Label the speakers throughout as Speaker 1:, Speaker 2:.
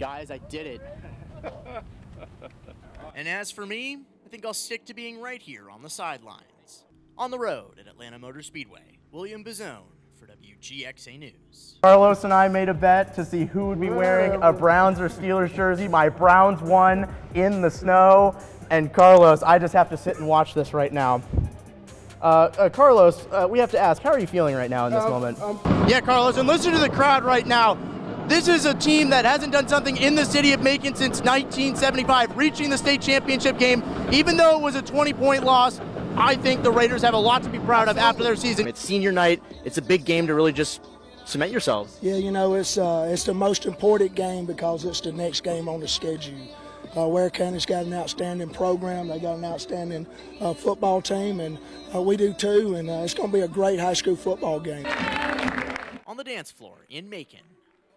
Speaker 1: Guys, I did it. And as for me, I think I'll stick to being right here on the sidelines. On the road at Atlanta Motor Speedway, William Bazzone for WGXA News.
Speaker 2: Carlos and I made a bet to see who would be wearing a Browns or Steelers jersey. My Browns won in the snow. And Carlos, I just have to sit and watch this right now. Carlos, we have to ask, how are you feeling right now in this moment?
Speaker 1: Yeah, Carlos, and listen to the crowd right now. This is a team that hasn't done something in the city of Macon since 1975, reaching the state championship game. Even though it was a 20-point loss, I think the Raiders have a lot to be proud of after their season. It's senior night. It's a big game to really just cement yourselves.
Speaker 3: Yeah, you know, it's the most important game because it's the next game on the schedule. Ware County's got an outstanding program. They got an outstanding football team, and we do too, and it's going to be a great high school football game.
Speaker 1: On the dance floor in Macon,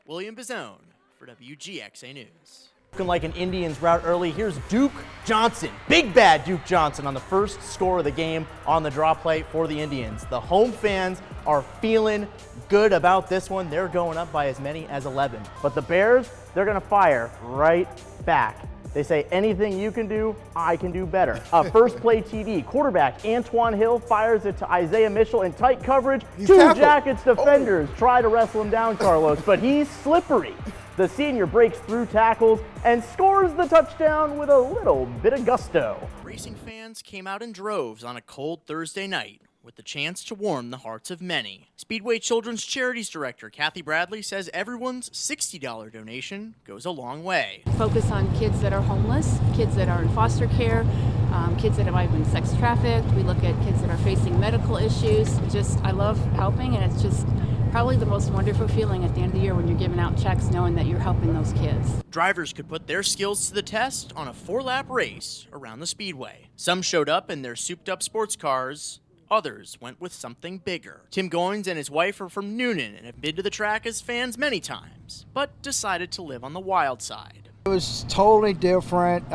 Speaker 1: William Bazzone for WGXA News.
Speaker 2: Looking like an Indians route early. Here's Duke Johnson, big bad Duke Johnson on the first score of the game on the draw play for the Indians. The home fans are feeling good about this one. They're going up by as many as 11. But the Bears, they're going to fire right back. They say, anything you can do, I can do better. First play TV, quarterback Antoine Hill fires it to Isaiah Mitchell in tight coverage. Two Jackets defenders try to wrestle him down, Carlos, but he's slippery. The senior breaks through tackles and scores the touchdown with a little bit of gusto.
Speaker 1: Racing fans came out in droves on a cold Thursday night with the chance to warm the hearts of many. Speedway Children's Charities Director Kathy Bradley says everyone's $60 donation goes a long way.
Speaker 4: Focus on kids that are homeless, kids that are in foster care, kids that have been sex trafficked. We look at kids that are facing medical issues. I love helping, and it's just probably the most wonderful feeling at the end of the year when you're giving out checks knowing that you're helping those kids.
Speaker 1: Drivers could put their skills to the test on a 4-lap race around the Speedway. Some showed up in their souped-up sports cars. Others went with something bigger. Tim Goins and his wife are from Noonan and have been to the track as fans many times, but decided to live on the wild side.
Speaker 5: It was totally different.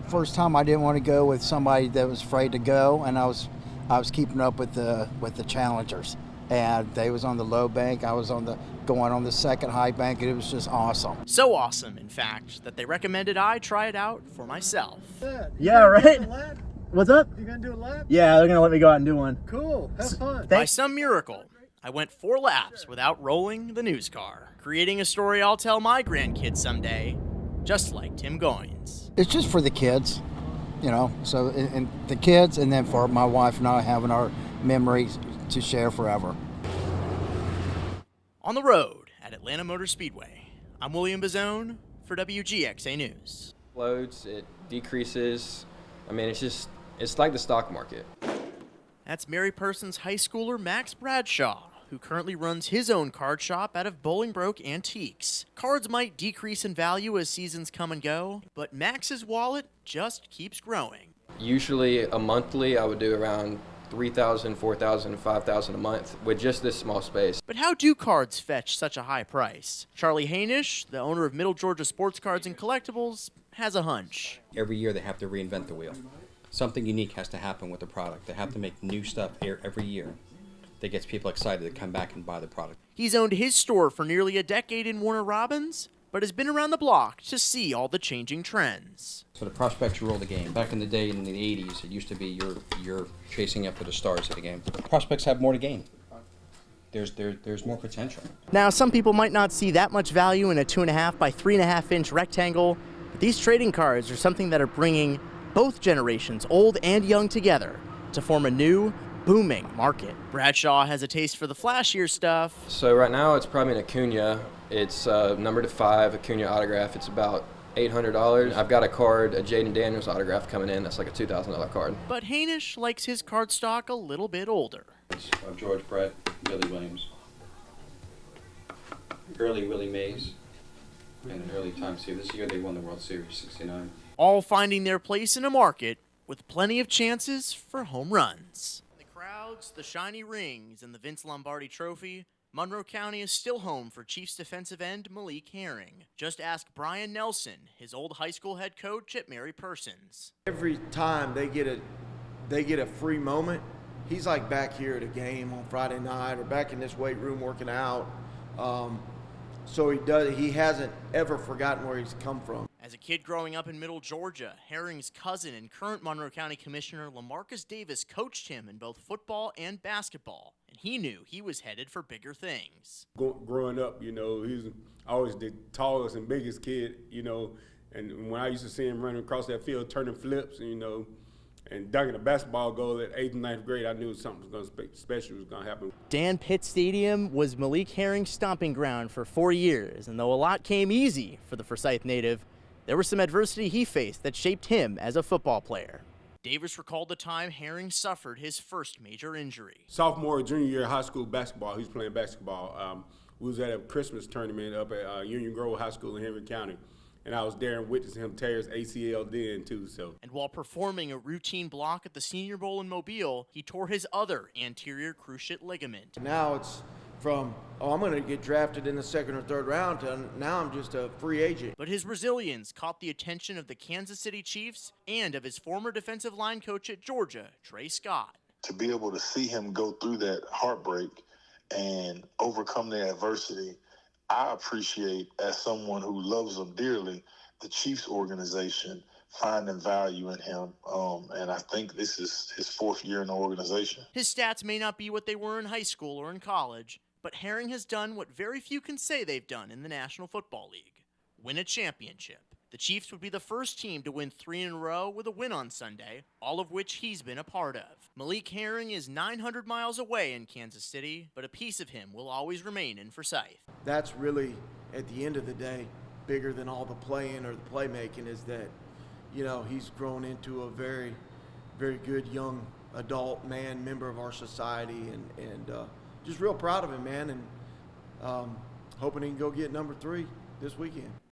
Speaker 5: First time I didn't want to go with somebody that was afraid to go, and I was keeping up with the challengers. And they was on the low bank, I was going on the second high bank, and it was just awesome.
Speaker 1: So awesome, in fact, that they recommended I try it out for myself.
Speaker 2: Yeah, right? What's up?
Speaker 6: You gonna do a lap?
Speaker 2: Yeah, they're gonna let me go out and do one.
Speaker 6: Cool, have fun.
Speaker 1: By some miracle, I went 4 laps without rolling the news car, creating a story I'll tell my grandkids someday, just like Tim Goins.
Speaker 5: It's just for the kids, you know, so and the kids, and then for my wife and I having our memories to share forever.
Speaker 1: On the road at Atlanta Motor Speedway, I'm William Bazzone for WGXA News.
Speaker 7: Loads, it decreases. I mean, it's like the stock market.
Speaker 1: That's Mary Person's high schooler Max Bradshaw, who currently runs his own card shop out of Bolingbroke Antiques. Cards might decrease in value as seasons come and go, but Max's wallet just keeps growing.
Speaker 7: Usually a monthly, I would do around $3,000, $4,000, $5,000 a month with just this small space.
Speaker 1: But how do cards fetch such a high price? Charlie Hainish, the owner of Middle Georgia Sports Cards and Collectibles, has a hunch.
Speaker 8: Every year they have to reinvent the wheel. Something unique has to happen with the product. They have to make new stuff every year that gets people excited to come back and buy the product.
Speaker 1: He's owned his store for nearly a decade in Warner Robins, but has been around the block to see all the changing trends.
Speaker 8: So the prospects rule the game. Back in the day, in the 80s, it used to be you're chasing after the stars of the game. Prospects have more to gain. There's more potential.
Speaker 1: Now, some people might not see that much value in a 2.5 by 3.5 inch rectangle, but these trading cards are something that are bringing both generations, old and young, together to form a new, booming market. Bradshaw has a taste for the flashier stuff.
Speaker 7: So right now it's probably an Acuna. It's number to 5 Acuna autograph. It's about $800. I've got a card, a Jaden Daniels autograph coming in. That's like a $2,000 card.
Speaker 1: But Hainish likes his card stock a little bit older.
Speaker 9: It's George Brett, Billy Williams, early Willie Mays, and an early Tom Seaver. This year they won the World Series, '69.
Speaker 1: All finding their place in a market with plenty of chances for home runs. The crowds, the shiny rings, and the Vince Lombardi Trophy, Monroe County is still home for Chiefs defensive end Malik Herring. Just ask Brian Nelson, his old high school head coach at Mary Persons.
Speaker 10: Every time they get a free moment, he's like back here at a game on Friday night or back in this weight room working out. So he hasn't ever forgotten where he's come from.
Speaker 2: As a kid growing up in Middle Georgia, Herring's cousin and current Monroe County Commissioner LaMarcus Davis coached him in both football and basketball, and he knew he was headed for bigger things.
Speaker 6: Growing up, he was always the tallest and biggest kid, and when I used to see him running across that field turning flips, and dunking a basketball goal at 8th and 9th grade, I knew something special was going to happen.
Speaker 2: Dan Pitt Stadium was Malik Herring's stomping ground for 4 years, and though a lot came easy for the Forsyth native, there was some adversity he faced that shaped him as a football player. Davis recalled the time Herring suffered his first major injury.
Speaker 6: Sophomore, junior year of high school basketball, he was playing basketball. We was at a Christmas tournament up at Union Grove High School in Henry County. And I was there and witnessing him tear his ACL then too. And
Speaker 2: while performing a routine block at the Senior Bowl in Mobile, he tore his other anterior cruciate ligament.
Speaker 10: Now it's from, I'm going to get drafted in the 2nd or 3rd round, to now I'm just a free agent.
Speaker 2: But his resilience caught the attention of the Kansas City Chiefs and of his former defensive line coach at Georgia, Trey Scott.
Speaker 11: To be able to see him go through that heartbreak and overcome the adversity, I appreciate, as someone who loves him dearly, the Chiefs organization finding value in him. And I think this is his 4th year in the organization.
Speaker 2: His stats may not be what they were in high school or in college, but Herring has done what very few can say they've done in the National Football League: win a championship. The Chiefs would be the first team to win 3 in a row with a win on Sunday, all of which he's been a part of. Malik Herring is 900 miles away in Kansas City, but a piece of him will always remain in Forsyth.
Speaker 10: That's really, at the end of the day, bigger than all the playing or the playmaking, is that, he's grown into a very, very good young adult man, member of our society, and just real proud of him, man, and hoping he can go get number 3 this weekend.